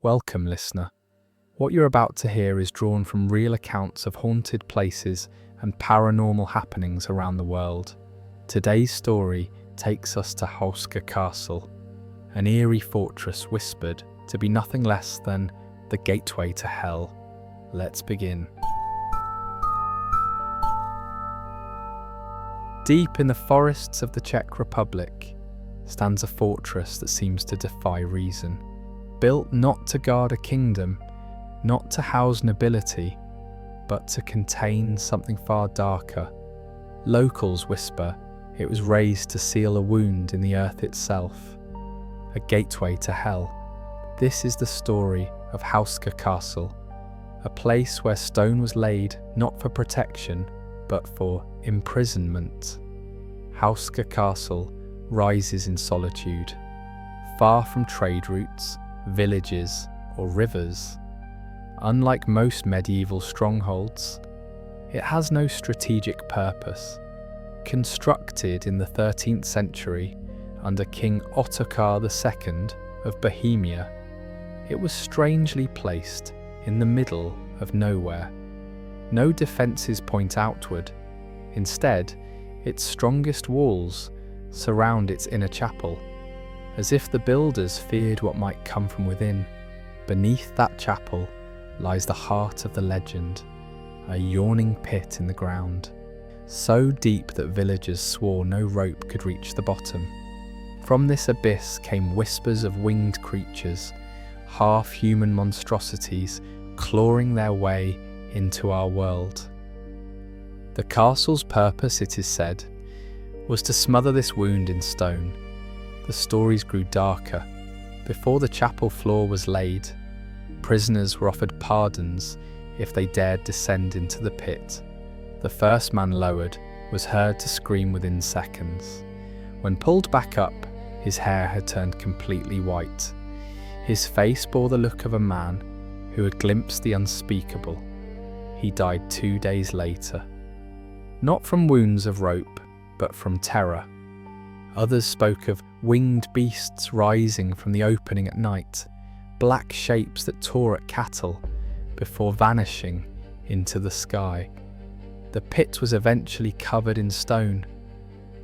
Welcome, listener. What you're about to hear is drawn from real accounts of haunted places and paranormal happenings around the world. Today's story takes us to Houska Castle, an eerie fortress whispered to be nothing less than the gateway to hell. Let's begin. Deep in the forests of the Czech Republic stands a fortress that seems to defy reason. Built not to guard a kingdom, not to house nobility, but to contain something far darker. Locals whisper it was raised to seal a wound in the earth itself, a gateway to hell. This is the story of Houska Castle, a place where stone was laid not for protection, but for imprisonment. Houska Castle rises in solitude, far from trade routes, villages, or rivers. Unlike most medieval strongholds, it has no strategic purpose. Constructed in the 13th century under King Ottokar II of Bohemia, it was strangely placed in the middle of nowhere. No defences point outward. Instead, its strongest walls surround its inner chapel, as if the builders feared what might come from within. Beneath that chapel lies the heart of the legend, a yawning pit in the ground, so deep that villagers swore no rope could reach the bottom. From this abyss came whispers of winged creatures, half-human monstrosities clawing their way into our world. The castle's purpose, it is said, was to smother this wound in stone. The stories grew darker. Before the chapel floor was laid, prisoners were offered pardons if they dared descend into the pit. The first man lowered was heard to scream within seconds. When pulled back up, his hair had turned completely white. His face bore the look of a man who had glimpsed the unspeakable. He died 2 days later. Not from wounds of rope, but from terror. Others spoke of winged beasts rising from the opening at night, black shapes that tore at cattle before vanishing into the sky. The pit was eventually covered in stone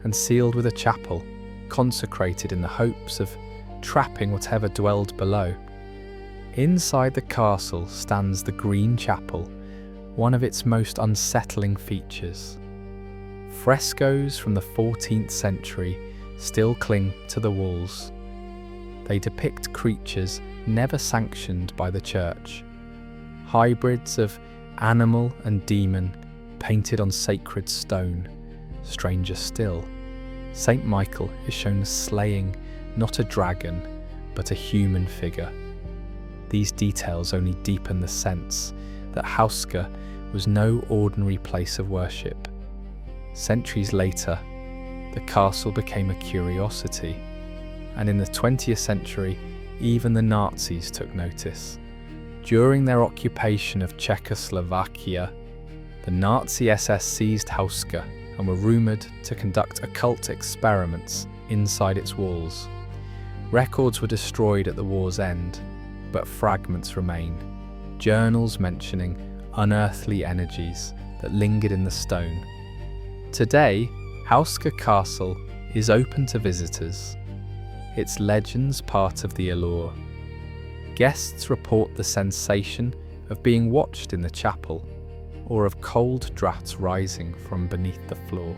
and sealed with a chapel, consecrated in the hopes of trapping whatever dwelled below. Inside the castle stands the Green Chapel, one of its most unsettling features. Frescoes from the 14th century still cling to the walls. They depict creatures never sanctioned by the church, hybrids of animal and demon painted on sacred stone. Stranger still, Saint Michael is shown slaying not a dragon, but a human figure. These details only deepen the sense that Houska was no ordinary place of worship. Centuries later, the castle became a curiosity, and in the 20th century, even the Nazis took notice. During their occupation of Czechoslovakia, the Nazi SS seized Houska and were rumoured to conduct occult experiments inside its walls. Records were destroyed at the war's end, but fragments remain, journals mentioning unearthly energies that lingered in the stone. Today, Houska Castle is open to visitors, its legends part of the allure. Guests report the sensation of being watched in the chapel, or of cold draughts rising from beneath the floor.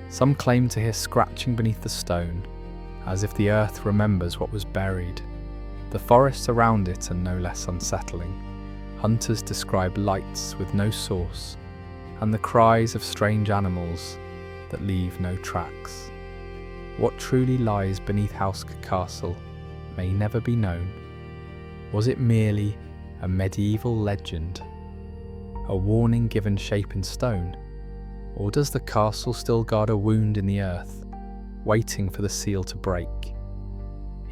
Some claim to hear scratching beneath the stone, as if the earth remembers what was buried. The forests around it are no less unsettling. Hunters describe lights with no source, and the cries of strange animals that leave no tracks. What truly lies beneath Houska Castle may never be known. Was it merely a medieval legend, a warning given shape in stone, or does the castle still guard a wound in the earth, waiting for the seal to break?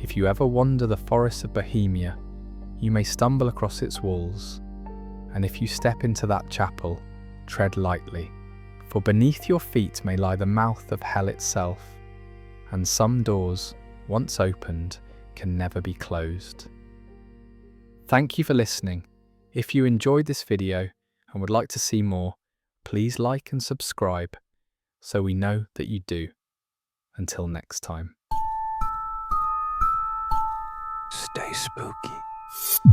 If you ever wander the forests of Bohemia, you may stumble across its walls, and if you step into that chapel, tread lightly, for beneath your feet may lie the mouth of hell itself, and some doors, once opened, can never be closed. Thank you for listening. If you enjoyed this video and would like to see more, please like and subscribe so we know that you do. Until next time. Stay spooky.